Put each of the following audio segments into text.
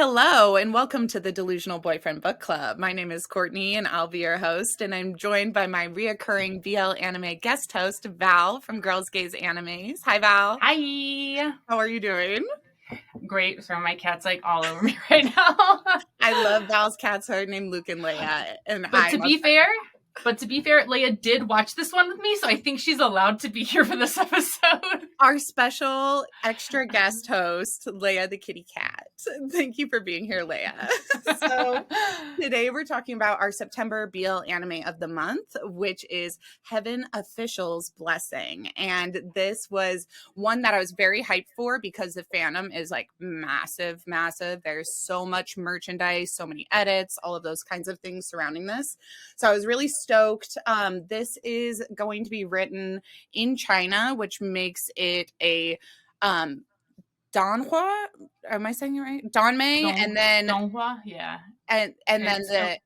Hello, and welcome to the Delusional Boyfriend Book Club. My name is Courtney, and I'll be your host, and I'm joined by my reoccurring BL anime guest host, Val from Girls Gaze Animes. Hi, Val. Hi. How are you doing? Great. So my cat's like all over me right now. I love Val's cats are named Luke and Leia, and But to be fair, Leia did watch this one with me, so I think she's allowed to be here for this episode. Our special extra guest host, Leia the kitty cat. Thank you for being here, Leia. So today we're talking about our September BL anime of the month, which is Heaven Official's Blessing. And this was one that I was very hyped for because the fandom is like massive. There's so much merchandise, so many edits, all of those kinds of things surrounding this. So I was really stoked. This is going to be written in China, which makes it a Donghua. Am I saying it right? Donmei, and then Donghua, yeah. And then the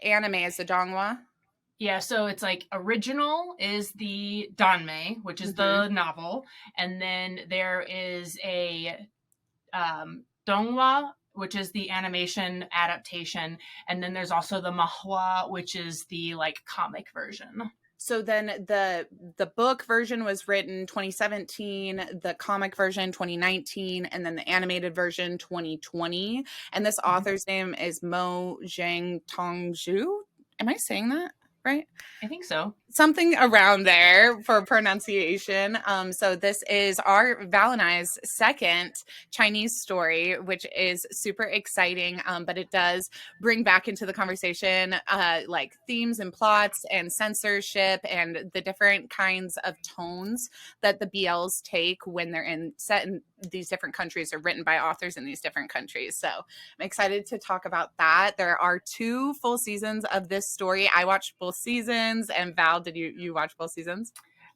anime is the Donghua. Yeah, so it's like original is the Danmei, which is the novel, and then there is a Donghua, which is the animation adaptation, and then there's also the Mahua, which is the like comic version. So then the book version was written 2017, the comic version 2019, and then the animated version 2020. And this author's name is Mo Zhang Tongzhu. Am I saying that right? I think so. Something around there for pronunciation. So this is our Val and I's second Chinese story, which is super exciting. But it does bring back into the conversation like themes and plots and censorship and the different kinds of tones that the BLs take when they're set in these different countries or written by authors in these different countries. So I'm excited to talk about that. There are 2 full seasons of this story. I watched both seasons, and Val, did you watch both seasons?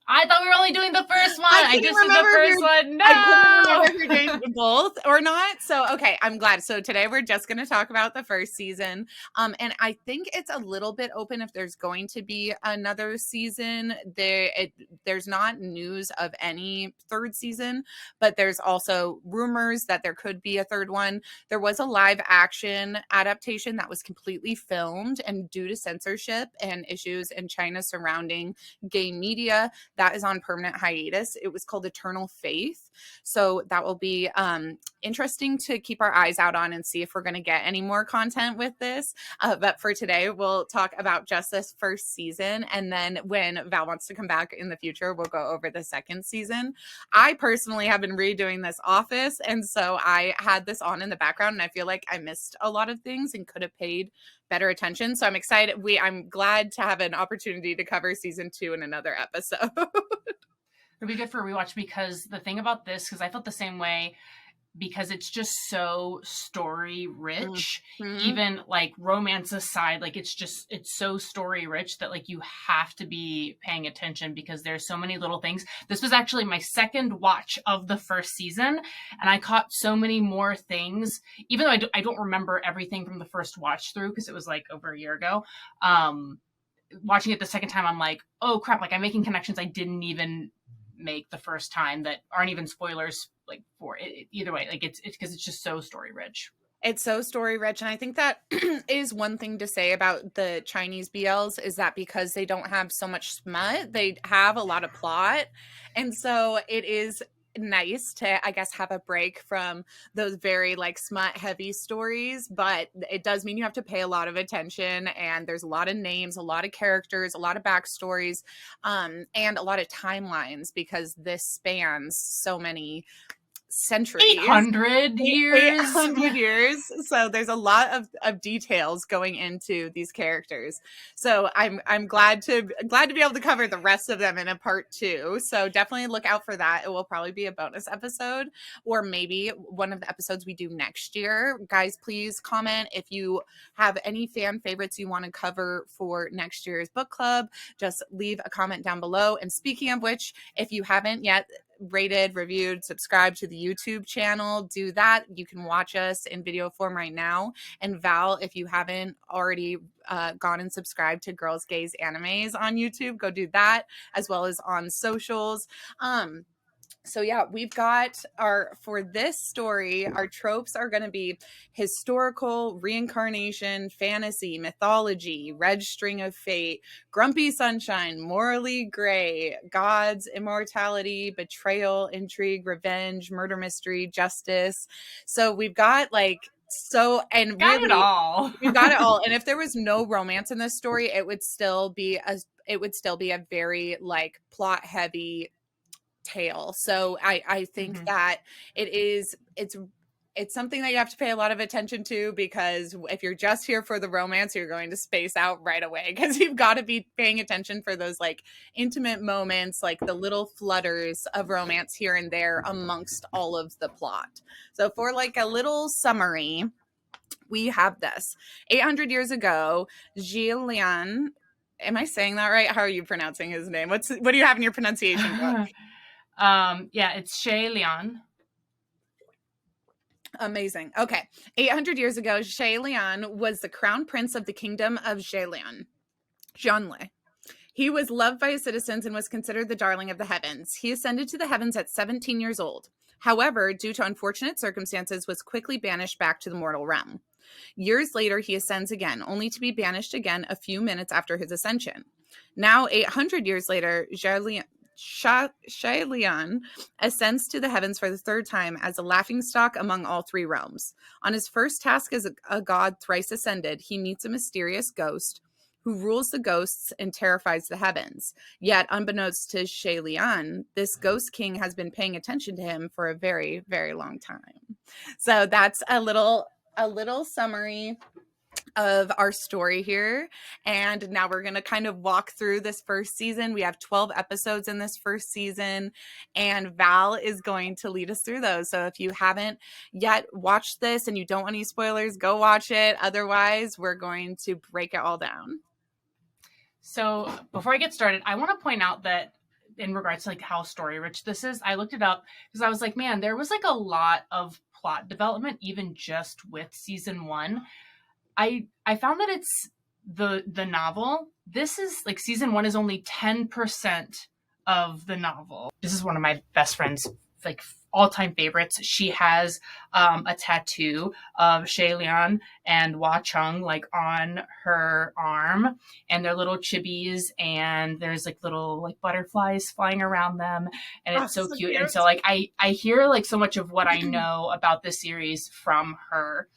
I thought we were only doing the first one. I just did the first one. No! I couldn't remember if you're doing both or not. So, okay, I'm glad. So today we're just going to talk about the first season. And I think it's a little bit open if there's going to be another season. There's not news of any third season, but there's also rumors that there could be a third one. There was a live action adaptation that was completely filmed, and due to censorship and issues in China surrounding gay media, that is on permanent hiatus. It was called Eternal Faith. So that will be interesting to keep our eyes out on and see if we're going to get any more content with this. But for today, we'll talk about just this first season. And then when Val wants to come back in the future, we'll go over the second season. I personally have been redoing this Office. And so I had this on in the background, and I feel like I missed a lot of things and could have paid better attention. So I'm excited. I'm glad to have an opportunity to cover season 2 in another episode. It'll be good for a rewatch, because the thing about this, because I felt the same way, because it's just so story rich, even like romance aside, like it's so story rich that like you have to be paying attention, because there's so many little things. This was actually my second watch of the first season, and I caught so many more things, even though I don't remember everything from the first watch through, because it was like over a year ago. Watching it the second time, I'm like, oh crap, like I'm making connections I didn't even make the first time that aren't even spoilers like for it. Either way, like it's because it's just so story rich. It's so story rich. And I think that is one thing to say about the Chinese BLs, is that because they don't have so much smut, they have a lot of plot. And so it is nice to, I guess, have a break from those very like smut heavy stories, but it does mean you have to pay a lot of attention, and there's a lot of names, a lot of characters, a lot of backstories, and a lot of timelines, because this spans so many centuries. 800 years. 800 years. So there's a lot of details going into these characters. So I'm glad to be able to cover the rest of them in a part 2. So definitely look out for that. It will probably be a bonus episode, or maybe one of the episodes we do next year. Guys, please comment if you have any fan favorites you want to cover for next year's book club. Just leave a comment down below. And speaking of which, if you haven't yet rated, reviewed, subscribed to the YouTube channel, do that. You can watch us in video form right now. And Val, if you haven't already gone and subscribed to Girls Gaze Animes on YouTube, go do that, as well as on socials. So yeah, we've got for this story, our tropes are going to be historical, reincarnation, fantasy, mythology, red string of fate, grumpy sunshine, morally gray, gods, immortality, betrayal, intrigue, revenge, murder mystery, justice. So we've got and Got it really all. we've got it all. And if there was no romance in this story, it would still be a very like plot heavy tale. So I think Mhm. that it's something that you have to pay a lot of attention to, because if you're just here for the romance, you're going to space out right away, because you've got to be paying attention for those like intimate moments, like the little flutters of romance here and there amongst all of the plot. So for like a little summary, we have this. 800 years ago, Lian, am I saying that right? How are you pronouncing his name? What do you have in your pronunciation book? Yeah, it's Shay Lian. Amazing. Okay. 800 years ago, Shay Lian was the crown prince of the kingdom of Zheilian. Zhanli. He was loved by his citizens and was considered the darling of the heavens. He ascended to the heavens at 17 years old. However, due to unfortunate circumstances, was quickly banished back to the mortal realm. Years later, he ascends again, only to be banished again a few minutes after his ascension. Now, 800 years later, Shailian ascends to the heavens for the third time as a laughingstock among all three realms. On his first task as a god thrice ascended, he meets a mysterious ghost who rules the ghosts and terrifies the heavens. Yet, unbeknownst to Shailian, this ghost king has been paying attention to him for a very, very long time. So that's a little summary of our story here. And now we're going to kind of walk through this first season. We have 12 episodes in this first season, and Val is going to lead us through those. So if you haven't yet watched this and you don't want any spoilers, go watch it. Otherwise, we're going to break it all down. So before I get started, I want to point out that in regards to like how story rich this is, I looked it up because I was like, man, there was like a lot of plot development even just with season 1. I found that it's the novel. This is like season 1 is only 10% of the novel. This is one of my best friends, like all-time favorites. She has a tattoo of Shailian and Hua Chung like on her arm, and they're little chibis, and there's like little like butterflies flying around them, and it's so cute. And so like I hear like so much of what I know about this series from her.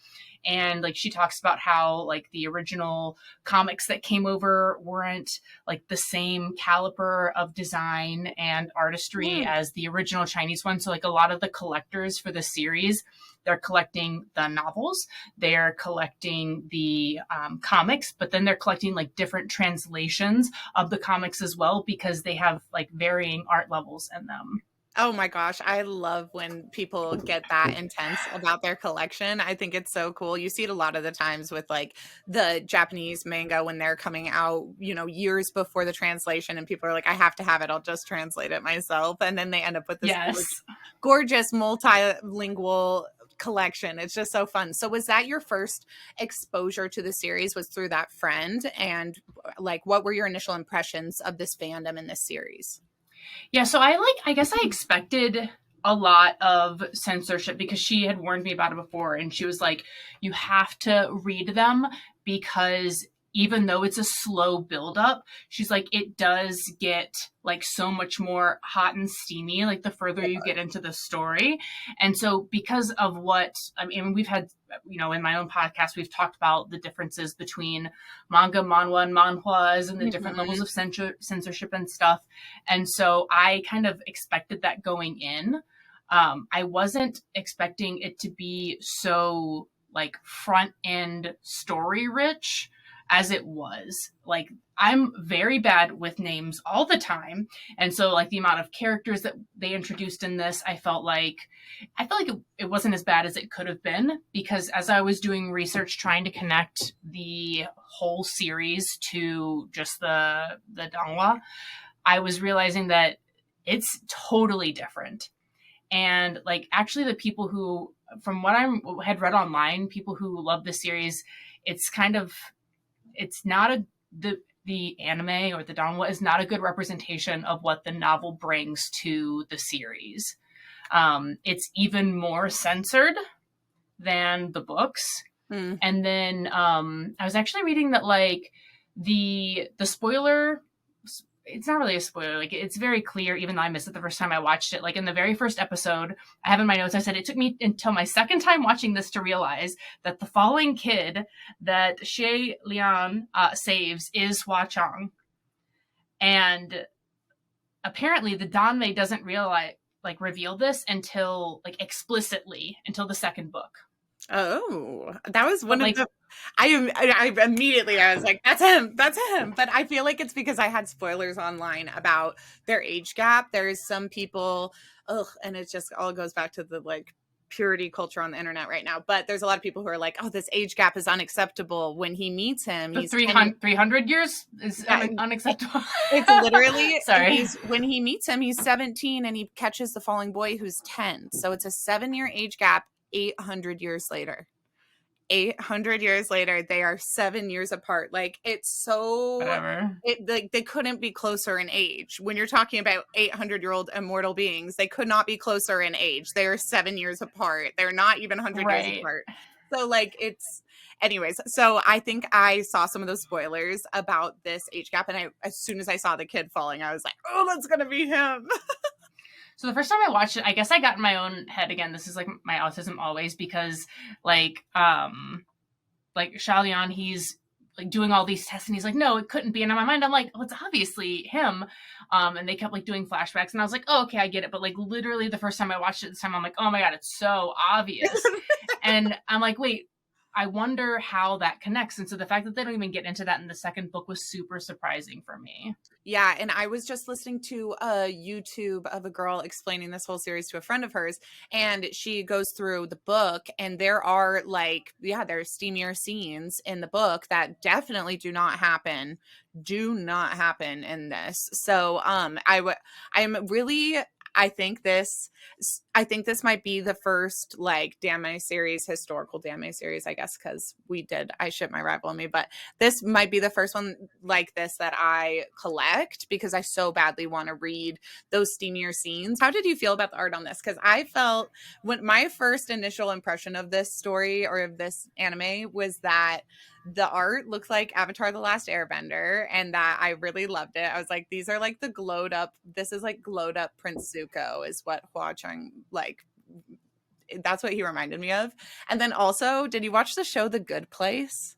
And like she talks about how like the original comics that came over weren't like the same caliber of design and artistry as the original Chinese one. So like a lot of the collectors for the series, they're collecting the novels, they're collecting the comics, but then they're collecting like different translations of the comics as well, because they have like varying art levels in them. Oh my gosh, I love when people get that intense about their collection. I think it's so cool. You see it a lot of the times with like the Japanese manga when they're coming out, years before the translation, and people are like, I have to have it. I'll just translate it myself. And then they end up with this Yes. gorgeous multilingual collection. It's just so fun. So was that your first exposure to the series, was through that friend? And like, what were your initial impressions of this fandom in this series? Yeah, so I guess I expected a lot of censorship because she had warned me about it before, and she was like, you have to read them because even though it's a slow buildup, she's like, it does get like so much more hot and steamy like the further you get into the story. And so because of what I mean, we've had, in my own podcast, we've talked about the differences between manga, manhwa, and manhwas, and the different levels of censorship and stuff. And so I kind of expected that going in. I wasn't expecting it to be so like front end story rich as it was. Like, I'm very bad with names all the time. And so like the amount of characters that they introduced in this, I felt like it wasn't as bad as it could have been, because as I was doing research trying to connect the whole series to just the donghua, I was realizing that it's totally different. And like actually the people who, from what I had read online, people who love the series, it's kind of, it's not the anime or the donghua is not a good representation of what the novel brings to the series. It's even more censored than the books. Mm. And then I was actually reading that like the spoiler, it's not really a spoiler, like it's very clear, even though I missed it the first time I watched it. Like in the very first episode, I have in my notes, I said it took me until my second time watching this to realize that the falling kid that Xie Lian saves is Hua Chong. And apparently the Danmei doesn't realize, like, reveal this until, like, explicitly until the second book. Oh, that was But one of like, the I immediately I was like, that's him, that's him. But I feel like it's because I had spoilers online about their age gap. There's some people, and it just all goes back to the like purity culture on the internet right now. But there's a lot of people who are like, oh, this age gap is unacceptable. When he meets him, the he's 10. 300 years is Yeah, unacceptable. it's literally Sorry. when he meets him, he's 17 and he catches the falling boy who's 10. So it's a 7-year age gap, 800 years later. 800 years later, they are 7 years apart. Like it's so Whatever. like they couldn't be closer in age. When you're talking about 800-year-old immortal beings, they could not be closer in age. They are 7 years apart. They're not even 100 years Right. apart. So like it's anyways, so I think I saw some of those spoilers about this age gap, and as soon as I saw the kid falling, I was like, oh, that's gonna be him. So the first time I watched it, I guess I got in my own head again. This is like my autism always, because like Xiaolian, he's like doing all these tests and he's like, no, it couldn't be. And in my mind, I'm like, oh, it's obviously him. And they kept like doing flashbacks and I was like, oh, okay, I get it. But like literally the first time I watched it this time, I'm like, oh my God, it's so obvious. And I'm like, wait, I wonder how that connects. And so the fact that they don't even get into that in the second book was super surprising for me. Yeah, and I was just listening to a YouTube of a girl explaining this whole series to a friend of hers, and she goes through the book, and there are like, yeah, there's steamier scenes in the book that definitely do not happen in this. So I'm really I think this might be the first like Danmei series, historical Danmei series, I guess, because I Ship My Rival in Me, but this might be the first one like this that I collect because I so badly want to read those steamier scenes. How did you feel about the art on this? Because I felt when my first initial impression of this story or of this anime was that the art looked like Avatar: The Last Airbender, and that I really loved it. I was like, these are like this is like glowed up Prince Zuko is what Hua Chang, like, that's what he reminded me of. And then also, did you watch the show The Good Place?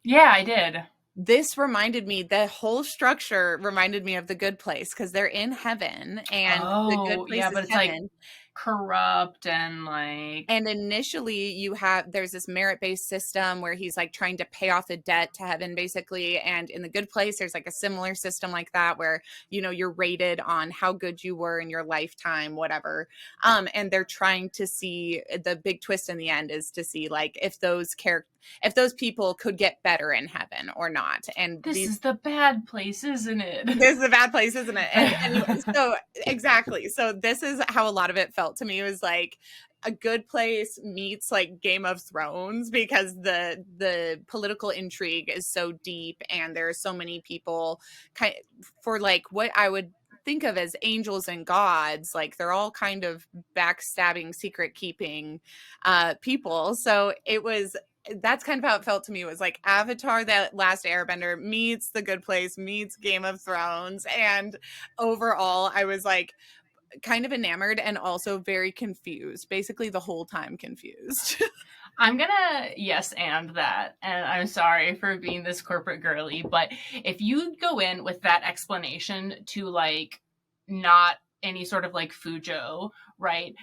Yeah, I did. This reminded me, the whole structure reminded me of The Good Place because they're in heaven and the good place yeah, is but it's heaven. like corrupt and like, and initially there's this merit-based system where he's like trying to pay off a debt to heaven basically, and in The Good Place there's like a similar system like that where you're rated on how good you were in your lifetime, whatever, and they're trying to see, the big twist in the end is to see like if those people could get better in heaven or not. And this is the bad place, isn't it? This is the bad place, isn't it? And anyway, so exactly. So this is how a lot of it felt to me. It was like A Good Place meets like Game of Thrones because the political intrigue is so deep and there are so many people for like what I would think of as angels and gods, like they're all kind of backstabbing, secret keeping people. So that's kind of how it felt to me. It was like Avatar: The Last Airbender meets The Good Place meets Game of Thrones. And overall, I was like kind of enamored and also very confused, basically the whole time confused. I'm gonna yes and that, and I'm sorry for being this corporate girly, but if you go in with that explanation to like not any sort of like Fujo, right?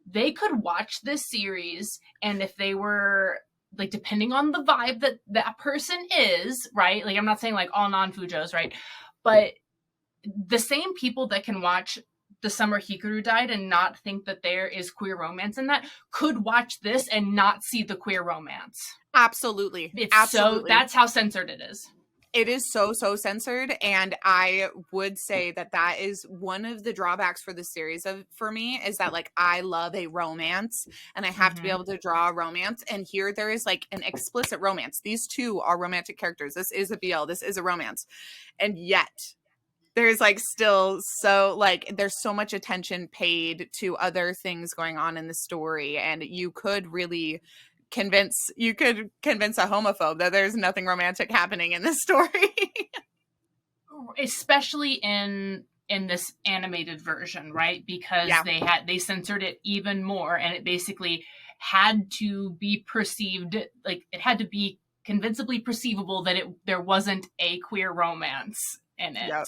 They could watch this series, and if they were like, depending on the vibe that person is, right? Like, I'm not saying like all non-Fujos, right? But the same people that can watch The Summer Hikaru Died and not think that there is queer romance in that could watch this and not see the queer romance. Absolutely. It's Absolutely. so, that's how censored it is. It is so censored, and I would say that that is one of the drawbacks for the series for me, is that like I love a romance and I have to be Mm-hmm. able to draw a romance, and here there is like an explicit romance. These two are romantic characters. This is a BL, this is a romance. And yet there's like still so like there's so much attention paid to other things going on in the story, and you could convince a homophobe that there's nothing romantic happening in this story. Especially in this animated version, right? Because Yeah. they censored it even more, and it basically had to be perceived, like it had to be convincingly perceivable that there wasn't a queer romance in it. Yep.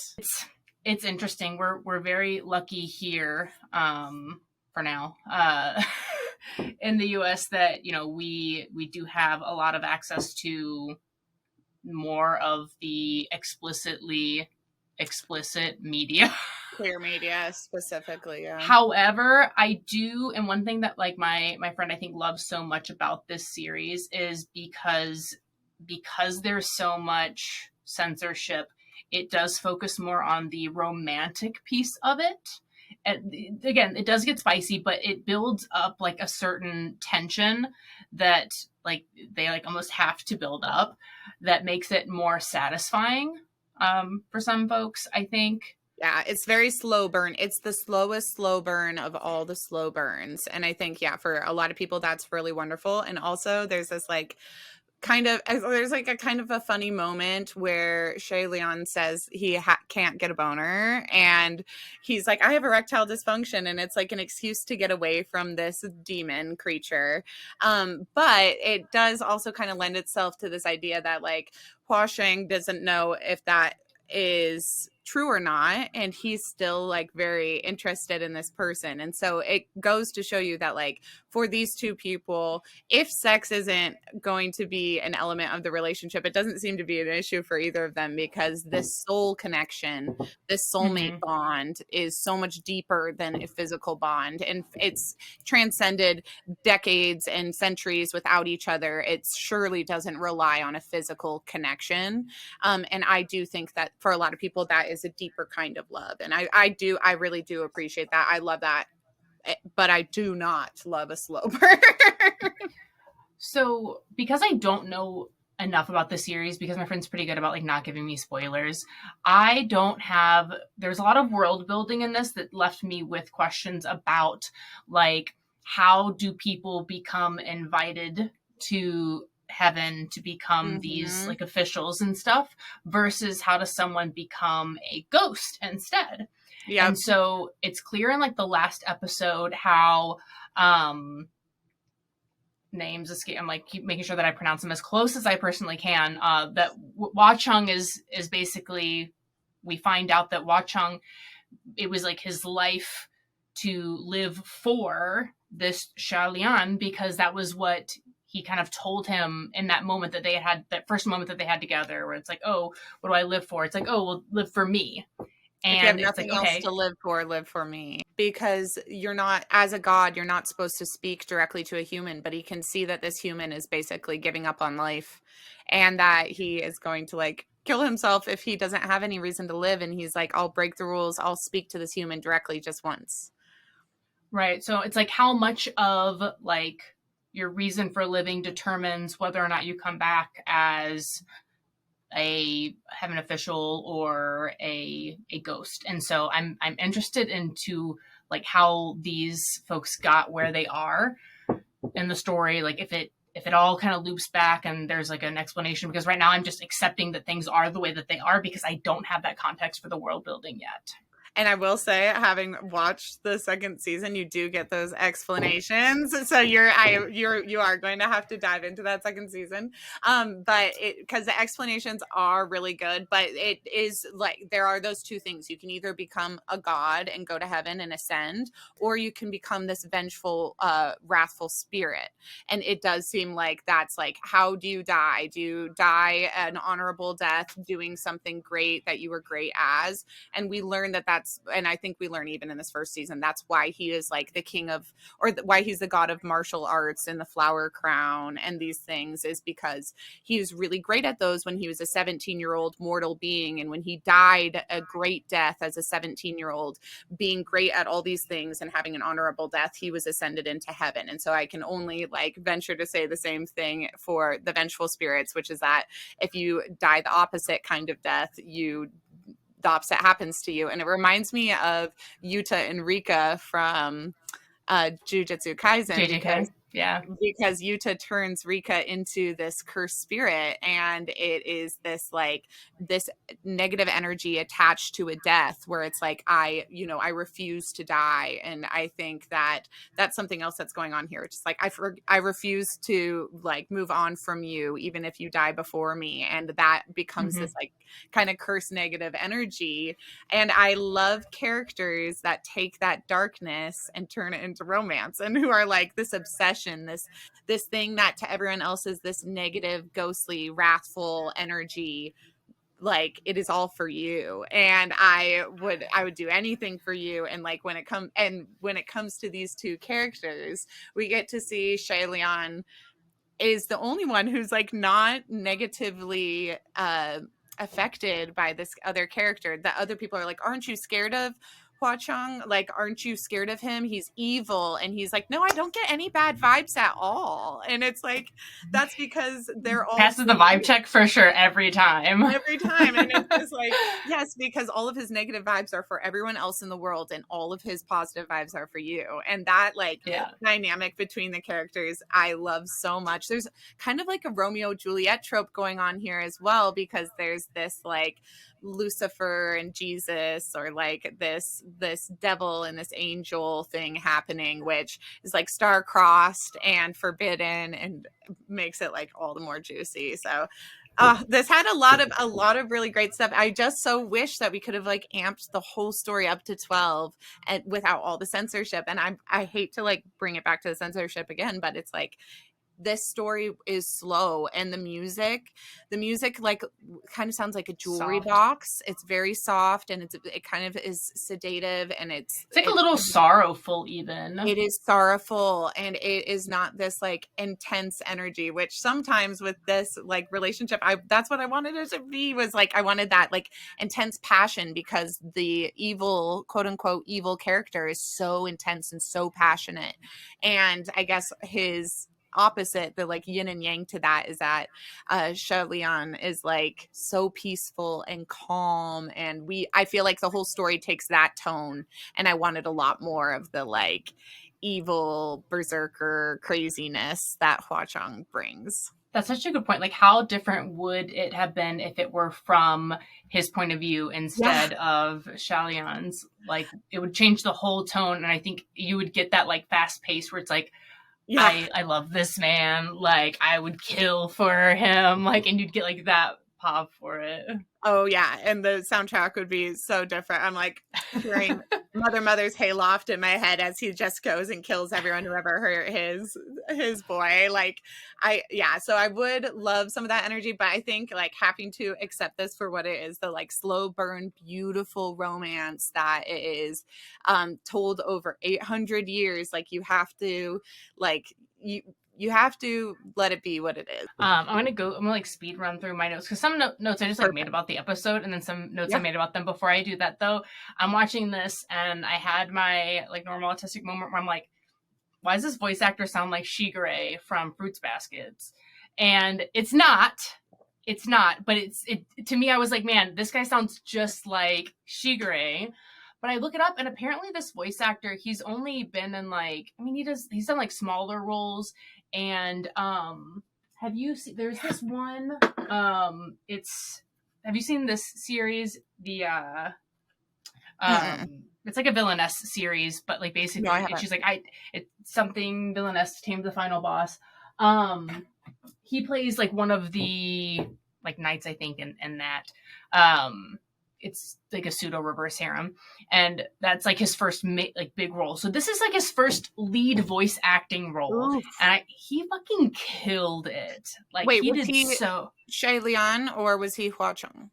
It's interesting. We're very lucky here, for now, in the US, that we do have a lot of access to more of the explicit media. Queer media specifically, yeah. However, I do, and one thing that like my friend I think loves so much about this series is because there's so much censorship, it does focus more on the romantic piece of it. And again, it does get spicy, but it builds up like a certain tension that like they like almost have to build up, that makes it more satisfying, for some folks, I think. Yeah, it's very slow burn. It's the slowest slow burn of all the slow burns. And I think, yeah, for a lot of people, that's really wonderful. And also, there's this like there's like a kind of a funny moment where Shay Leon says he can't get a boner, and he's like, I have erectile dysfunction, and it's like an excuse to get away from this demon creature. But it does also kind of lend itself to this idea that like Hua Sheng doesn't know if that is true or not, and he's still like very interested in this person. And so it goes to show you that like for these two people, if sex isn't going to be an element of the relationship, it doesn't seem to be an issue for either of them, because this soul connection, this soulmate bond is so much deeper than a physical bond, and it's transcended decades and centuries without each other. It surely doesn't rely on a physical connection. And I do think that for a lot of people, that is a deeper kind of love. And I really do appreciate that. I love that. But I do not love a slow burn. So, because I don't know enough about the series, because my friend's pretty good about like not giving me spoilers, there's a lot of world building in this that left me with questions about like, how do people become invited to heaven to become these like officials and stuff, versus how does someone become a ghost instead? Yeah. And so it's clear in like the last episode how names escape. I'm like keep making sure that I pronounce them as close as I personally can. That Hua Chung is basically, we find out that Hua Chung, it was like his life to live for this Xiaolian, because that was what he kind of told him in that moment that they had, that first moment that they had together, where it's like, oh, what do I live for? It's like, oh, well, live for me. And if you have it's nothing like, else okay, to live for me. Because you're not, as a god, you're not supposed to speak directly to a human, but he can see that this human is basically giving up on life, and that he is going to like kill himself if he doesn't have any reason to live. And he's like, I'll break the rules. I'll speak to this human directly just once. Right. So it's like how much of like your reason for living determines whether or not you come back as a heaven official or a ghost. And so I'm interested into like how these folks got where they are in the story, like if it all kind of loops back and there's like an explanation, because right now I'm just accepting that things are the way that they are because I don't have that context for the world building yet. And I will say, having watched the second season, you do get those explanations. So you are going to have to dive into that second season. But because the explanations are really good, but it is like there are those two things. You can either become a god and go to heaven and ascend, or you can become this vengeful, wrathful spirit. And it does seem like that's like, how do you die? Do you die an honorable death doing something great that you were great as? And we learn that and I think we learn even in this first season, that's why he is like the king of, why he's the god of martial arts and the flower crown and these things, is because he was really great at those when he was a 17-year-old mortal being. And when he died a great death as a 17-year-old, being great at all these things and having an honorable death, he was ascended into heaven. And so I can only like venture to say the same thing for the vengeful spirits, which is that if you die the opposite kind of death, the opposite happens to you. And it reminds me of Yuta and Rika from Jujutsu Kaisen, because Yuta turns Rika into this cursed spirit, and it is this like this negative energy attached to a death where it's like, I refuse to die. And I think that that's something else that's going on here. It's just like, I refuse to like move on from you even if you die before me, and that becomes this like kind of cursed negative energy. And I love characters that take that darkness and turn it into romance, and who are like this obsession, this thing that to everyone else is this negative, ghostly, wrathful energy. Like, it is all for you, and I would do anything for you. And like when it comes to these two characters, we get to see Shaelian is the only one who's like not negatively affected by this other character. The other people are like, aren't you scared of Hua Chang? Like, aren't you scared of him? He's evil. And he's like, no, I don't get any bad vibes at all. And it's like, that's because they're all passes the vibe check for sure every time. And it's just like, yes, because all of his negative vibes are for everyone else in the world, and all of his positive vibes are for you. And that like dynamic between the characters, I love so much. There's kind of like a Romeo Juliet trope going on here as well, because there's this like Lucifer and Jesus, or like this devil and this angel thing happening, which is like star-crossed and forbidden and makes it like all the more juicy. So this had a lot of really great stuff. I just so wish that we could have like amped the whole story up to 12 and without all the censorship. And I hate to like bring it back to the censorship again, but it's like, this story is slow, and the music like kind of sounds like a jewelry box. It's very soft, and it kind of is sedative, and it's like a little sorrowful even. It is sorrowful, and it is not this like intense energy, which sometimes with this like relationship, that's what I wanted it to be, was like I wanted that like intense passion, because the evil, quote unquote evil character is so intense and so passionate. And I guess his opposite, the like yin and yang to that, is that Shaolian is like so peaceful and calm, and I feel like the whole story takes that tone, and I wanted a lot more of the like evil berserker craziness that Hua Chang brings. That's such a good point. Like, how different would it have been if it were from his point of view instead of Shaolian's? Like, it would change the whole tone, and I think you would get that like fast pace where it's like, I love this man, like I would kill for him, like, and you'd get like that pop for it. Oh yeah, and the soundtrack would be so different. I'm like hearing Mother's Hayloft in my head as he just goes and kills everyone who ever hurt his boy. Like so I would love some of that energy, but I think like having to accept this for what it is, the like slow burn, beautiful romance that it is, told over 800 years. Like you have to you have to let it be what it is. I'm gonna like speed run through my notes, because some notes I just like made about the episode, and then some notes I made about them. Before I do that though, I'm watching this and I had my like normal autistic moment where I'm like, why does this voice actor sound like Shigure from Fruits Baskets? And it's not, but it to me, I was like, man, this guy sounds just like Shigure. But I look it up, and apparently this voice actor, he's only been in like, I mean, he's done like smaller roles. And have you seen, there's this one, have you seen this series, the it's like a villainess series, but like basically she's like, it's something villainess tamed the final boss. He plays like one of the like knights, I think, in that. It's like a pseudo reverse harem, and that's like his first like big role. So this is like his first lead voice acting role. Oof. And he fucking killed it. Like, wait, was he Shaelian or was he Hua Chang?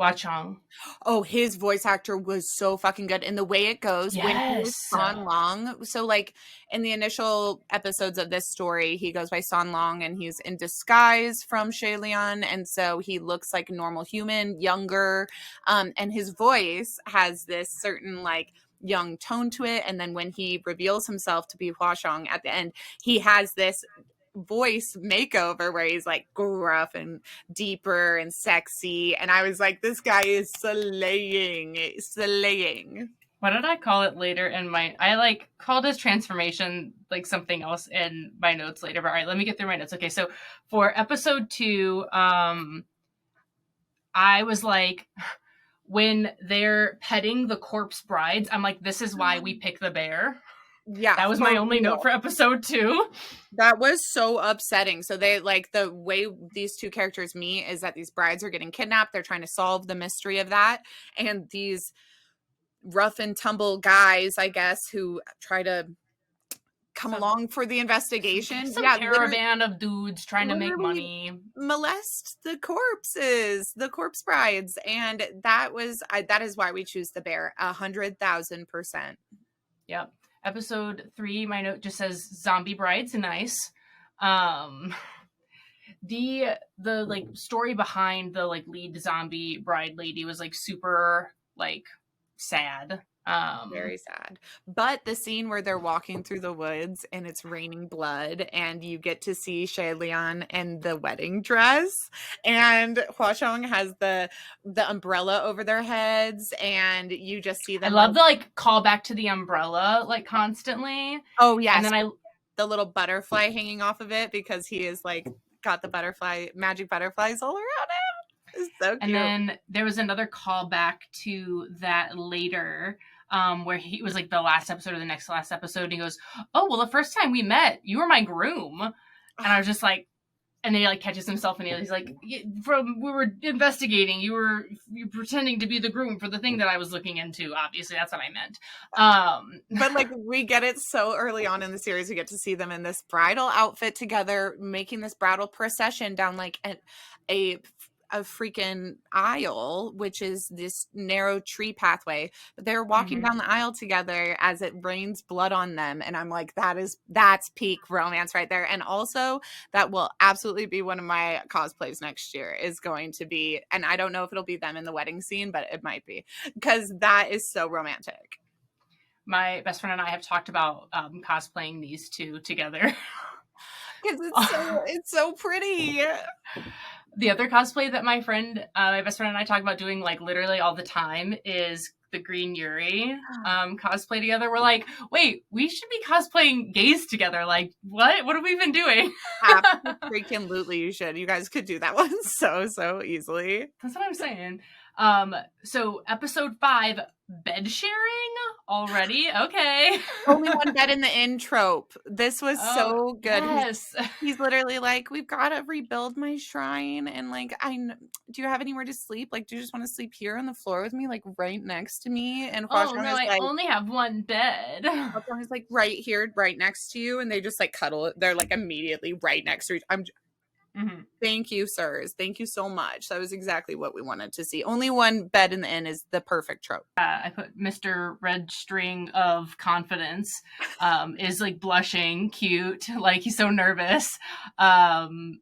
Watchung. Oh, his voice actor was so fucking good. And the way it goes when he was Yes. San Long. So, like, in the initial episodes of this story, he goes by San Long and he's in disguise from Shay Lian. And so he looks like a normal human, younger. And his voice has this certain, like, young tone to it. And then when he reveals himself to be Hua Xiong at the end, he has this voice makeover where he's like gruff and deeper and sexy, and I was like, this guy is slaying. What did I call it later in my, I like called his transformation like something else in my notes later, but all right, let me get through my notes. Okay, so for episode 2, I was like, when they're petting the corpse brides, I'm like, this is why we pick the bear. Yeah, that was my only note for episode 2. That was so upsetting. So they, like, the way these two characters meet is that these brides are getting kidnapped. They're trying to solve the mystery of that. And these rough and tumble guys, I guess, who try to come along for the investigation. Some caravan of dudes trying to make money. Molest the corpses, the corpse brides. And that is why we choose the bear 100,000%. Yep. Episode 3, my note just says zombie brides, nice. The like story behind the like lead zombie bride lady was like super like sad. Very sad. But the scene where they're walking through the woods and it's raining blood and you get to see Shay Lian in the wedding dress and Hua Xiong has the umbrella over their heads and you just see them. I love the like call back to the umbrella like constantly. Oh yes. And then the little butterfly hanging off of it because he is like got the magic butterflies all around him. It's so cute. And then there was another callback to that later, where he was like the last episode or the next last episode. And he goes, "Oh, well, the first time we met, you were my groom." And I was just like, and then he like catches himself and he's like, we were investigating. You were pretending to be the groom for the thing that I was looking into. Obviously, that's what I meant. But like we get it so early on in the series, we get to see them in this bridal outfit together, making this bridal procession down like a freaking aisle, which is this narrow tree pathway, but they're walking down the aisle together as it rains blood on them. And I'm like, that's peak romance right there. And also that will absolutely be one of my cosplays next year is going to be, and I don't know if it'll be them in the wedding scene, but it might be because that is so romantic. My best friend and I have talked about cosplaying these two together. Because it's so pretty. The other cosplay that my best friend and I talk about doing like literally all the time is the Green Yuri cosplay together. We're like, wait, we should be cosplaying gays together. Like, what? What have we been doing? Freaking you should. You guys could do that one so easily. That's what I'm saying. So episode 5, bed sharing already. Okay. Only one bed in the inn trope. This was so good. Yes. He's literally like, we've got to rebuild my shrine. And like, do you have anywhere to sleep? Like, do you just want to sleep here on the floor with me? Like right next to me? And I only have one bed. He's like right here, right next to you. And they just like cuddle. They're like immediately right next to each. Thank you, sirs. Thank you so much. That was exactly what we wanted to see. Only one bed in the inn is the perfect trope. I put Mr. Red String of Confidence is like blushing, cute, like he's so nervous. And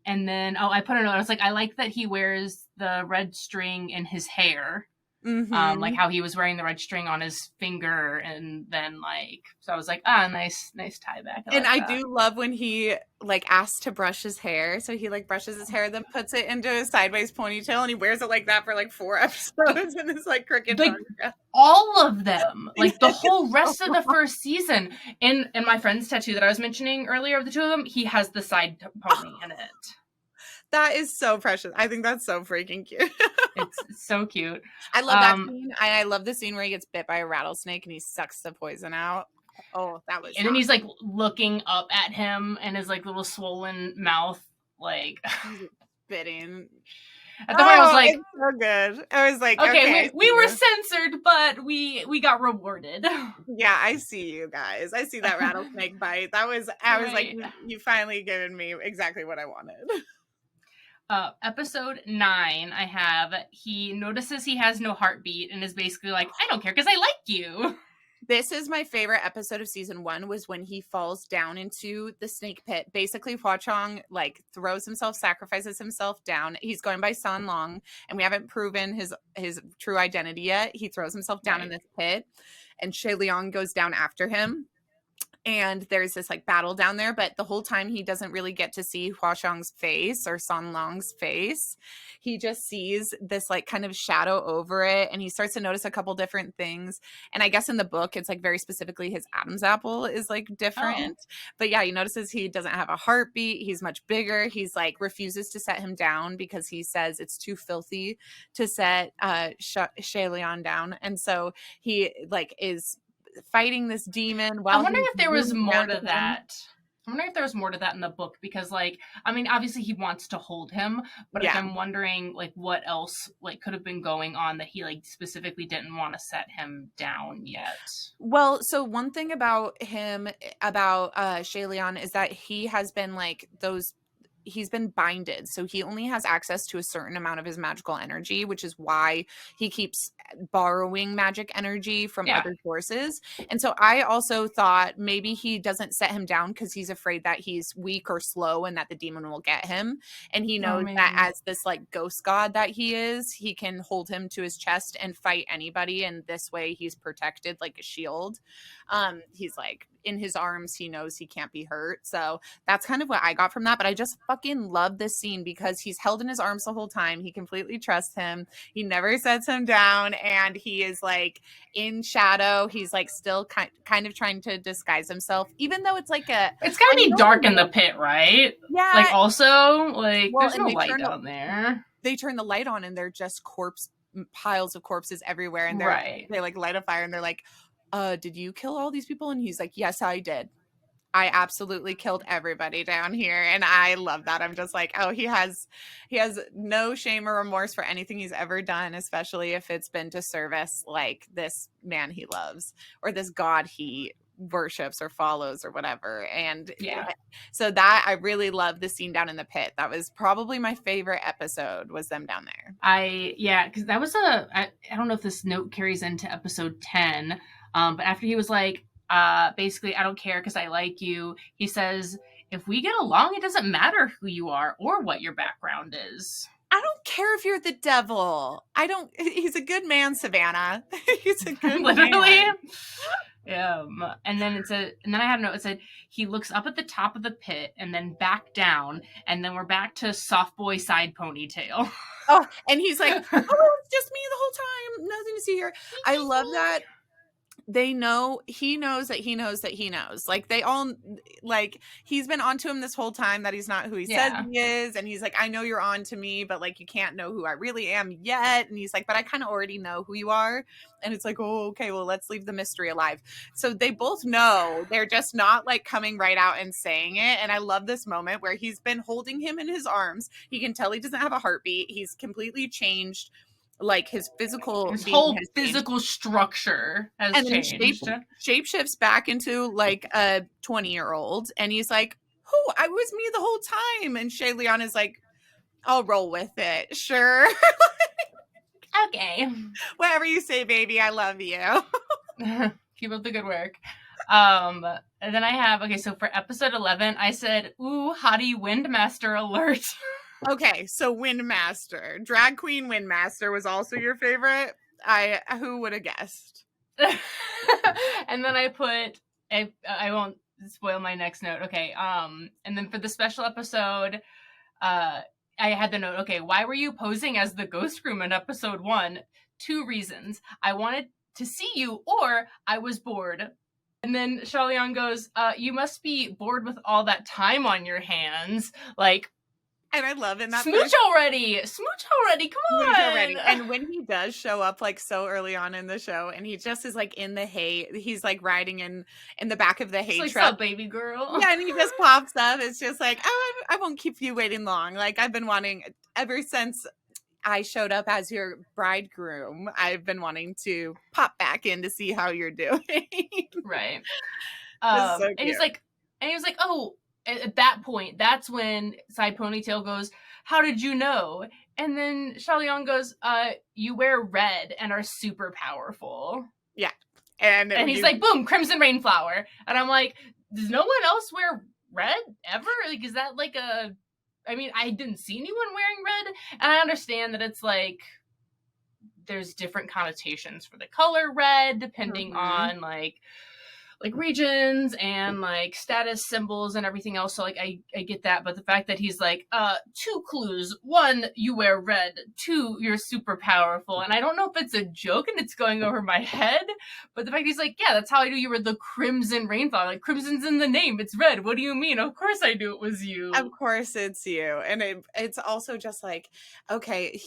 then I put a note. I was like, I like that he wears the red string in his hair. Like how he was wearing the red string on his finger, and then like, so I was like, nice tie back. I do love when he like asks to brush his hair, so he like brushes his hair, then puts it into his sideways ponytail, and he wears it like that for like 4 episodes in this like crooked like all of them, like the whole rest of the first season. And my friend's tattoo that I was mentioning earlier of the two of them, he has the side pony in it. That is so precious. I think that's so freaking cute. It's so cute. I love that scene. I love the scene where he gets bit by a rattlesnake and he sucks the poison out. Oh, that was. And then he's like looking up at him and his like little swollen mouth, like spitting. At the point, I was like, it's so good. I was like, okay, we were censored, but we got rewarded. Yeah, I see you guys. I see that rattlesnake bite. I was like, you finally given me exactly what I wanted. Episode 9, I have, he notices he has no heartbeat and is basically like, I don't care because I like you. This is my favorite episode of season 1, was when he falls down into the snake pit. Basically, Hua Chong like throws himself, sacrifices himself down. He's going by San Long, and we haven't proven his true identity yet. He throws himself down in Right. this pit, and Shay Liang goes down after him. And there's this like battle down there, but the whole time he doesn't really get to see Hua Xiong's face or San Long's face. He just sees this like kind of shadow over it, and he starts to notice a couple different things. And I guess in the book, it's like very specifically his Adam's apple is like Oh. different. But yeah, he notices he doesn't have a heartbeat. He's much bigger. He's like refuses to set him down because he says it's too filthy to set Shay Lian down, and so he like is fighting this demon I'm while wondering he's if there was moving more around to with him. that. I'm wondering if there was more to that in the book because, like, I mean, obviously he wants to hold him, but like, Yeah. I'm wondering, like, what else like could have been going on that he like specifically didn't want to set him down yet. Well, so one thing about him, about Shay Leon, is that he has been like those. He's been binded, so he only has access to a certain amount of his magical energy, which is why he keeps borrowing magic energy from Yeah. other sources. And so I also thought maybe he doesn't set him down because he's afraid that he's weak or slow and that the demon will get him. And he Oh, knows that maybe. as this like ghost god that he is, he can hold him to his chest and fight anybody. And this way he's protected like a shield. He's like in his arms, he knows he can't be hurt. So that's kind of what I got from that. But I just fucking love this scene because he's held in his arms the whole time. He completely trusts him. He never sets him down, and he is like in shadow. He's like still kind of trying to disguise himself, even though it's like a. It's gotta I be know dark it's in the pit, right? Like, yeah. also, like, Well, there's and no light down there. they turn the light on, and they're just piles of corpses everywhere, and Right. they like light a fire, and they're like, did you kill all these people? And he's like, yes, I did. I absolutely killed everybody down here, and I love that. I'm just like, oh, he has no shame or remorse for anything he's ever done, especially if it's been to service like this man he loves or this god he worships or follows or whatever. And Yeah. so that I really love the scene down in the pit. That was probably my favorite episode, was them down there. Yeah, because that was I don't know if this note carries into episode 10, but after he was like, basically, I don't care because I like you, he says, if we get along, it doesn't matter who you are or what your background is. I don't care if you're the devil. I don't. He's a good man, Savannah. He's a good Literally. man. Yeah. And then I had a note. It said he looks up at the top of the pit and then back down, and then we're back to soft boy side ponytail. Oh, and he's like, oh, it's just me the whole time. Nothing to see here. I love that. They know, he knows that he knows that he knows. Like they all, like he's been onto him this whole time that he's not who he says he is. And he's like, I know you're on to me, but like you can't know who I really am yet. And he's like, but I kind of already know who you are. And it's like, oh, okay, well, let's leave the mystery alive. So they both know, they're just not like coming right out and saying it. And I love this moment where he's been holding him in his arms. He can tell he doesn't have a heartbeat. He's completely changed, like his physical His being whole has physical structure has and then changed. shapeshifts back into like a 20-year-old, and he's like, "Who? I was me the whole time." And Shay Leon is like, "I'll roll with it, sure, Okay. whatever you say, baby. I love you." Keep up the good work. And then I have, okay, so for episode 11, I said, ooh, hottie Windmaster alert. Okay, so Windmaster, drag queen Windmaster was also your favorite. Who would have guessed? And then I put, I won't spoil my next note. Okay. And then for the special episode, I had the note, okay, why were you posing as the ghost groom in episode 1? 2 reasons. I wanted to see you, or I was bored. And then Shalian goes, you must be bored with all that time on your hands. Like, and I love in that smooch already, come on. Already. And when he does show up like so early on in the show, and he just is like in the hay, he's like riding in the back of the hay like, truck, sup, baby girl. yeah, and he just pops up. It's just like, oh, I won't keep you waiting long. Like I've been wanting ever since I showed up as your bridegroom. I've been wanting to pop back in to see how you're doing. Right. So And he was like, oh, at that point, that's when Side Ponytail goes, "How did you know?" And then Xiaoliang goes, "You wear red and are super powerful." Yeah. And And he's like, "Boom, Crimson Rainflower." And I'm like, does no one else wear red ever? Like, is that like a... I mean, I didn't see anyone wearing red, and I understand that it's like there's different connotations for the color red depending on like regions and like status symbols and everything else. So like I get that, but the fact that he's like, two clues: one, you wear red; two, you're super powerful. And I don't know if it's a joke and it's going over my head, but the fact he's like, yeah, that's how I knew you were the Crimson Rainflower. Like, crimson's in the name, it's red. What do you mean? Of course I knew it was you. Of course it's you. And it's also just like, okay,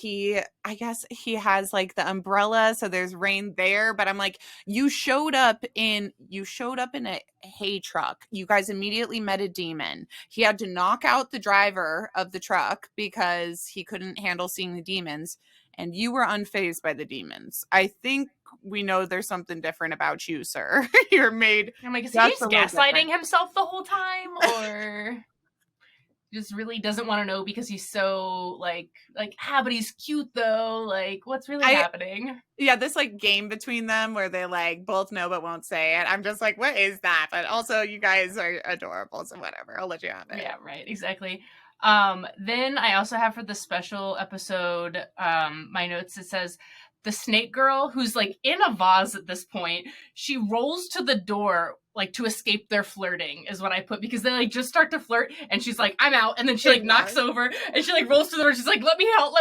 I guess he has like the umbrella, so there's rain there, but I'm like, you showed up in a hay truck. You guys immediately met a demon. He had to knock out the driver of the truck because he couldn't handle seeing the demons, and you were unfazed by the demons. I think we know there's something different about you, sir. You're made. I'm like, is he just gaslighting himself the whole time, or just really doesn't want to know because he's so like, but he's cute though. Like, what's really happening? Yeah, this like game between them where they like both know but won't say it. I'm just like, what is that? But also, you guys are adorable, so whatever. I'll let you have it. Yeah, right. Exactly. Then I also have for the special episode, my notes, it says the snake girl, who's like in a vase at this point, she rolls to the door like to escape their flirting, is what I put, because they like just start to flirt and she's like, I'm out, and then she like knocks over and she like rolls to the door and she's like, let me out.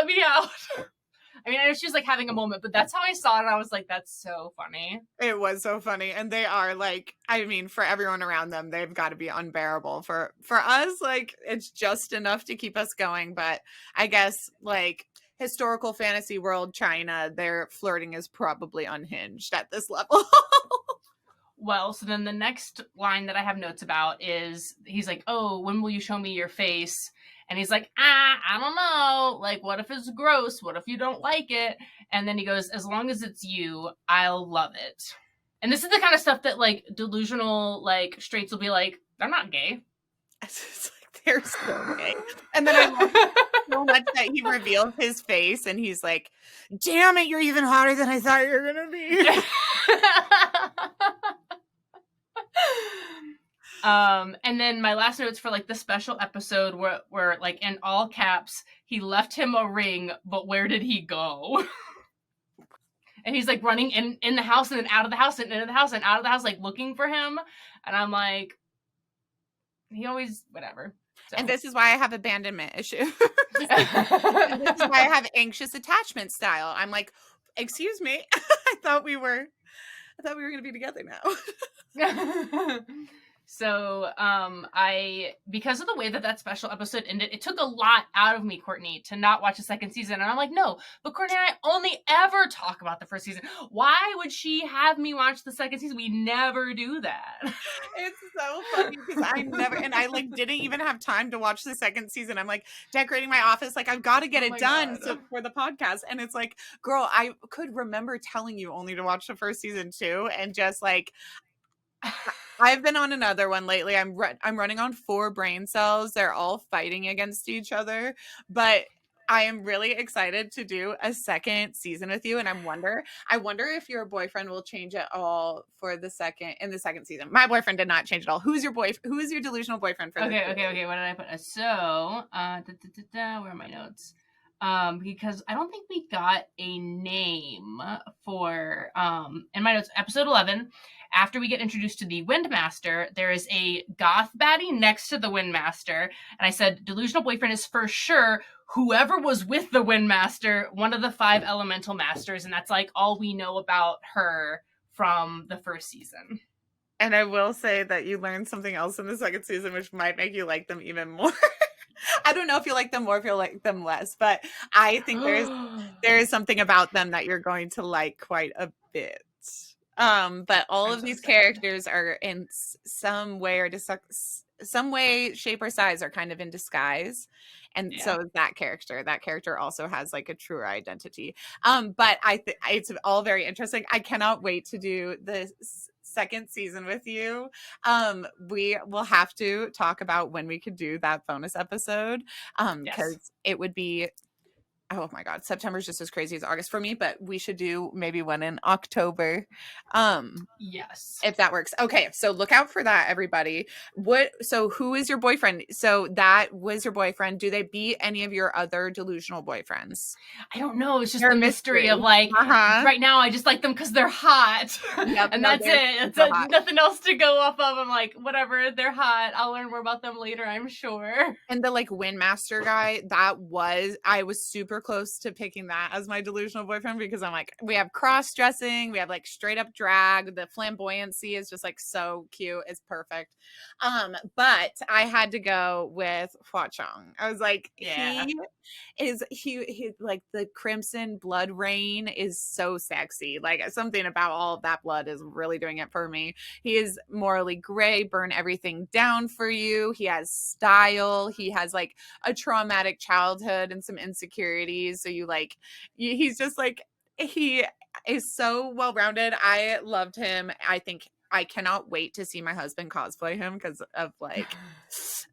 I mean, I know she's like having a moment, but that's how I saw it, and I was like, that's so funny. It was so funny. And they are like, I mean, for everyone around them, they've got to be unbearable. For us, like, it's just enough to keep us going. But I guess like historical fantasy world China, their flirting is probably unhinged at this level. Well, so then the next line that I have notes about is, he's like, oh, when will you show me your face? And he's like, I don't know. Like, what if it's gross? What if you don't like it? And then he goes, as long as it's you, I'll love it. And this is the kind of stuff that like delusional like straights will be like, they're not gay. It's like, they're so gay. And then I love so much that he reveals his face and he's like, damn it, you're even hotter than I thought you were gonna be. And then my last notes for like the special episode were like in all caps, he left him a ring, but where did he go? And he's like running in the house and then out of the house and into the house and out of the house, like looking for him. And I'm like, he always, whatever. So. And this is why I have abandonment issues. This is why I have anxious attachment style. I'm like, excuse me, I thought we were going to be together now. So, because of the way that special episode ended, it took a lot out of me, Courtney, to not watch the second season. And I'm like, no, but Courtney and I only ever talk about the first season. Why would she have me watch the second season? We never do that. It's so funny because I like didn't even have time to watch the second season. I'm like decorating my office. Like, I've got to get it done for the podcast. And it's like, girl, I could remember telling you only to watch the first season too. And just like, I've been on another one lately. I'm running on 4 brain cells. They're all fighting against each other, but I am really excited to do a second season with you. And I wonder if your boyfriend will change at all for the second season. My boyfriend did not change at all. Who is your delusional boyfriend for? Okay. What did I put? So, where are my notes? Because I don't think we got a name for in my notes. Episode 11. After we get introduced to the Windmaster, there is a goth baddie next to the Windmaster. And I said, delusional boyfriend is for sure whoever was with the Windmaster, one of the 5 elemental masters. And that's like all we know about her from the first season. And I will say that you learned something else in the second season, which might make you like them even more. I don't know if you like them more, if you like them less, but I think there is something about them that you're going to like quite a bit. But all of these characters are in some way, shape, or size are kind of in disguise. And so that character also has like a truer identity. But it's all very interesting. I cannot wait to do the second season with you. We will have to talk about when we could do that bonus episode. Yes. Because it would be, oh my God, September's just as crazy as August for me, but we should do maybe one in October. Yes. If that works. Okay, so look out for that, everybody. So who is your boyfriend? So that was your boyfriend. Do they beat any of your other delusional boyfriends? I don't know. It's just They're the a mystery mystery. of like, Uh-huh. right now I just like them because they're hot. Yep, And no, that's they're it. super hot. Nothing else to go off of. I'm like, whatever, they're hot. I'll learn more about them later, I'm sure. And the like Windmaster guy, I was super close to picking that as my delusional boyfriend because I'm like, we have cross dressing, we have like straight up drag, the flamboyancy is just like so cute, it's perfect. But I had to go with Hua Chong. I was like, Yeah. he like the crimson blood rain is so sexy. Like something about all of that blood is really doing it for me. He is morally gray, burn everything down for you. He has style. He has like a traumatic childhood and some insecurities. So he's just like, he is so well rounded. I loved him. I think I cannot wait to see my husband cosplay him because of like,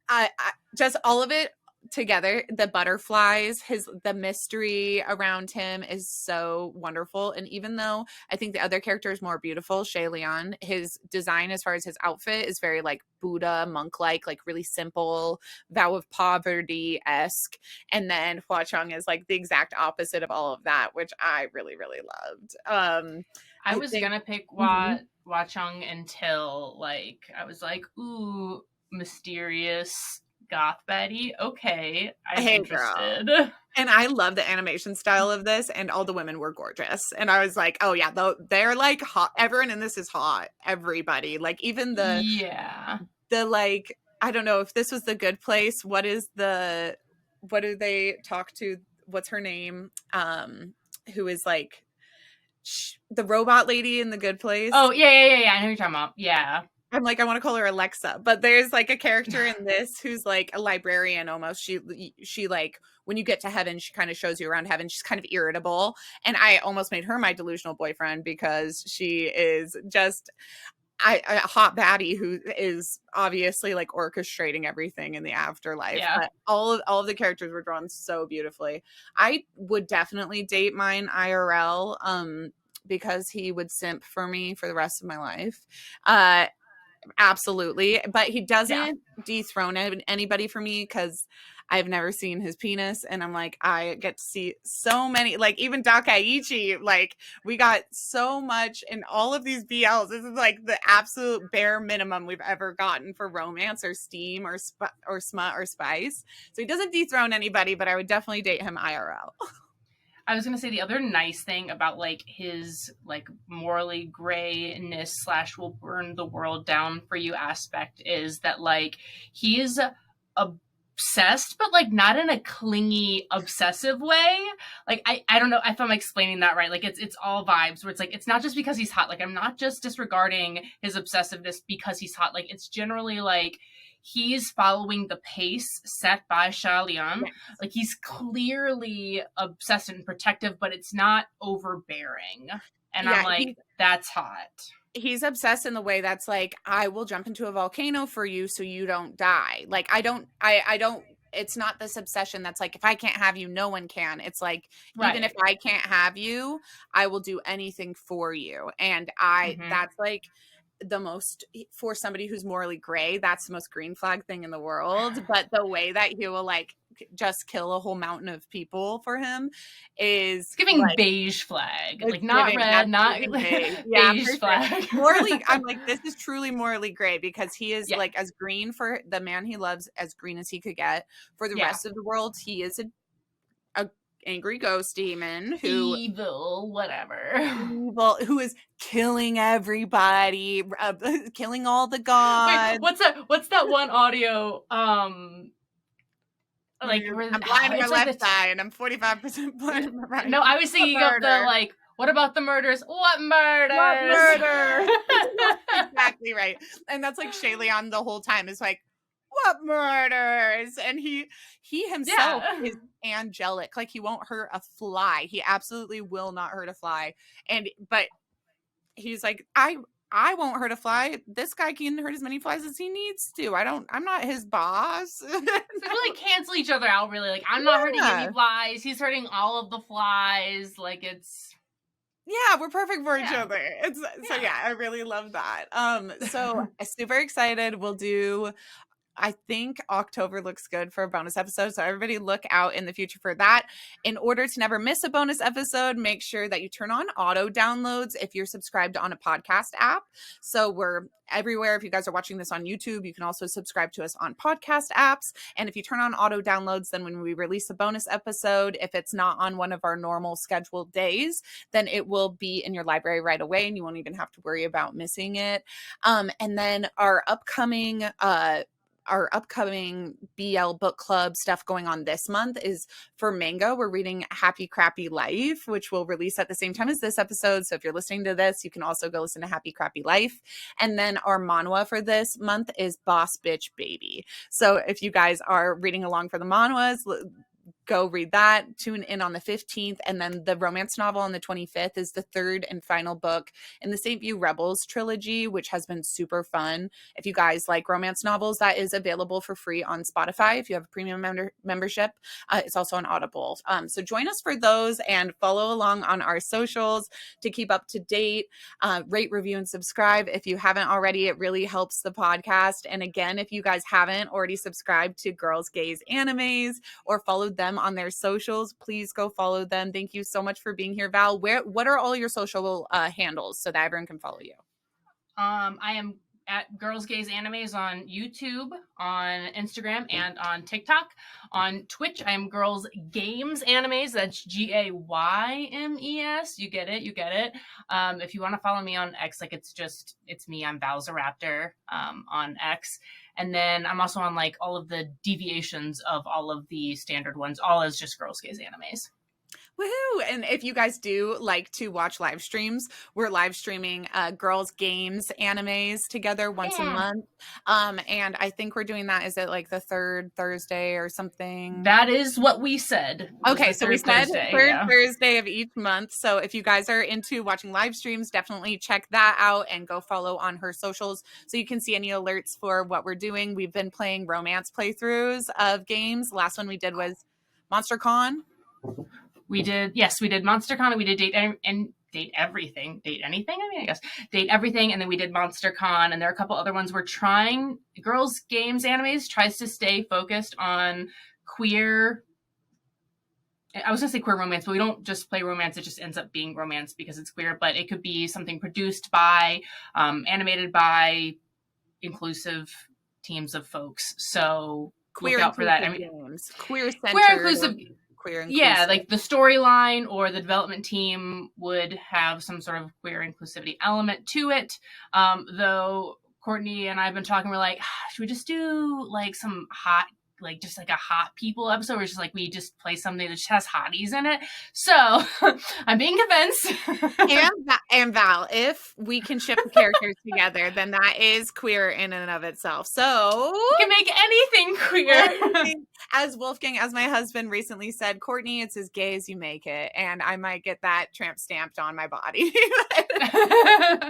I just all of it together. The butterflies, the mystery around him is so wonderful. And even though I think the other character is more beautiful, Shay Leon, his design as far as his outfit is very like Buddha monk like really simple, vow of poverty esque. And then Hua Chong is like the exact opposite of all of that, which I really really loved. I I was think gonna pick Mhm. Wachung until like I was like, ooh, mysterious goth Betty. Okay, I'm Hey girl. interested. And I love the animation style of this, and all the women were gorgeous. And I was like, oh yeah, they're like hot. Everyone in this is hot. Everybody, like even Yeah. the like, I don't know if this was the Good Place. What do they talk to? What's her name? Who is like the robot lady in the Good Place? Oh yeah. I know what you're talking about. Yeah. I'm like, I want to call her Alexa, but there's like a character in this who's like a librarian almost. She like when you get to heaven, she kind of shows you around heaven. She's kind of irritable, and I almost made her my delusional boyfriend because she is just a hot baddie who is obviously like orchestrating everything in the afterlife. Yeah. But all of the characters were drawn so beautifully. I would definitely date mine IRL, because he would simp for me for the rest of my life. Absolutely. But he Yeah. doesn't dethrone anybody for me because I've never seen his penis. And I'm like, I get to see so many, like even Dakaichi, like we got so much in all of these BLs. This is like the absolute bare minimum we've ever gotten for romance or steam or smut or spice. So he doesn't dethrone anybody, but I would definitely date him IRL. I was gonna say the other nice thing about like his like morally grayness slash will burn the world down for you aspect is that like he is obsessed, but like not in a clingy obsessive way. Like I don't know if I'm explaining that right. Like it's all vibes where it's like it's not just because he's hot. Like I'm not just disregarding his obsessiveness because he's hot. Like it's generally like he's following the pace set by Shalian. Yes. Like he's clearly obsessed and protective, but it's not overbearing. And Yeah, I'm like, that's hot. he's obsessed in the way that's like, I will jump into a volcano for you so you don't die. Like I don't it's not this obsession that's like, if I can't have you, no one can. It's like, even if I can't have you, I will do anything for you. And that's like the most, for somebody who's morally gray, that's the most green flag thing in the world. But the way that he will like just kill a whole mountain of people for him is It's giving like, beige flag. it's Like not giving, red, that's not giving big. Yeah, beige for sure. flag. Morally, I'm like, this is truly morally gray because he is Yeah. like as green for the man he loves, as green as he could get. For the rest of the world, he is a angry ghost demon who evil, whatever. evil, who is killing everybody, killing all the gods. Wait, what's that one audio? Like I'm blind on my like left eye and I'm 45% blind on my right. No, I was thinking of the like, what about the murders? What murders? What murder? Exactly right. And that's like Shay Leon the whole time is like, what murders? And he himself is angelic. Like he won't hurt a fly. He absolutely will not hurt a fly. But he's like, I I won't hurt a fly. This guy can hurt as many flies as he needs to. I'm not his boss. So we like cancel each other out, really. Like, I'm not hurting any flies. He's hurting all of the flies. Like, it's... Yeah, we're perfect for each Yeah. other. So yeah, I really love that. So I'm super excited. We'll do, I think October looks good for a bonus episode. So everybody look out in the future for that. In order to never miss a bonus episode, make sure that you turn on auto downloads if you're subscribed on a podcast app. So we're everywhere. If you guys are watching this on YouTube, you can also subscribe to us on podcast apps. And if you turn on auto downloads, then when we release a bonus episode, if it's not on one of our normal scheduled days, then it will be in your library right away and you won't even have to worry about missing it. And then our upcoming BL book club stuff going on this month is for manga. We're reading Happy Crappy Life, which will release at the same time as this episode. So if you're listening to this, you can also go listen to Happy Crappy Life. And then our manhwa for this month is Boss Bitch Baby. So if you guys are reading along for the manhwas, go read that. Tune in on the 15th. And then the romance novel on the 25th is the third and final book in the St. View Rebels trilogy, which has been super fun. If you guys like romance novels, that is available for free on Spotify if you have a premium membership. It's also on Audible. So join us for those and follow along on our socials to keep up to date. Rate, review, and subscribe if you haven't already. It really helps the podcast. And again, if you guys haven't already subscribed to Girls, Gays, Animes or followed them on their socials, please go follow them. Thank you so much for being here, Val. What are all your social handles so that everyone can follow you? I am at Girls Gays Animes on YouTube, on Instagram, and on TikTok. On Twitch, I am Girls Games Animes. That's GAYMES. You get it. If you want to follow me on X, like it's me. I'm Valzaraptor on X. And then I'm also on like all of the deviations of all of the standard ones, all as just Girls Gays Animes. Woohoo! And if you guys do like to watch live streams, we're live streaming Girls Games Animes together once a month. And I think we're doing that. Is it like the third Thursday or something? That is what we said. Okay, so we said third Thursday of each month. So if you guys are into watching live streams, definitely check that out and go follow on her socials so you can see any alerts for what we're doing. We've been playing romance playthroughs of games. The last one we did was MonsterCon. We did MonsterCon, and we did Date Everything. Date Anything? Date Everything, and then we did MonsterCon, and there are a couple other ones we're trying. Girls Games Animes tries to stay focused on queer... I was going to say queer romance, but we don't just play romance. It just ends up being romance because it's queer, but it could be something produced by, animated by inclusive teams of folks. So queer look out for that. Games. Queer-centered. Queer inclusive... Yeah, like the storyline or the development team would have some sort of queer inclusivity element to it. Though Courtney and I have been talking, we're like, should we just do like some hot, like just like a hot people episode where it's just like we just play something that just has hotties in it? So I'm being convinced. and Val, if we can ship the characters together, then that is queer in and of itself. So we can make anything queer. As my husband recently said, Courtney, it's as gay as you make it. And I might get that tramp stamped on my body.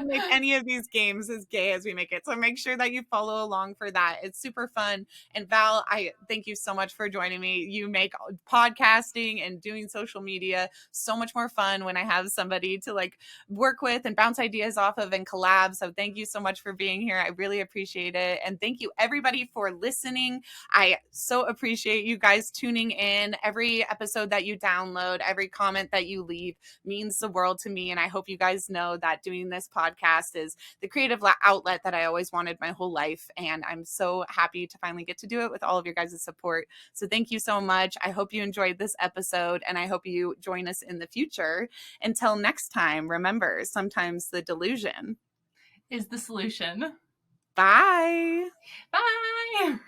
Make any of these games as gay as we make it. So make sure that you follow along for that. It's super fun. And Val, I thank you so much for joining me. You make podcasting and doing social media so much more fun when I have somebody to like work with and bounce ideas off of and collab. So thank you so much for being here. I really appreciate it. And thank you everybody for listening. I so appreciate you guys tuning in. Every episode that you download, every comment that you leave means the world to me. And I hope you guys know that doing this podcast is the creative outlet that I always wanted my whole life. And I'm so happy to finally get to do it with all of your guys' support. So thank you so much. I hope you enjoyed this episode and I hope you join us in the future. Until next time, remember, sometimes the delusion is the solution. Bye. Bye.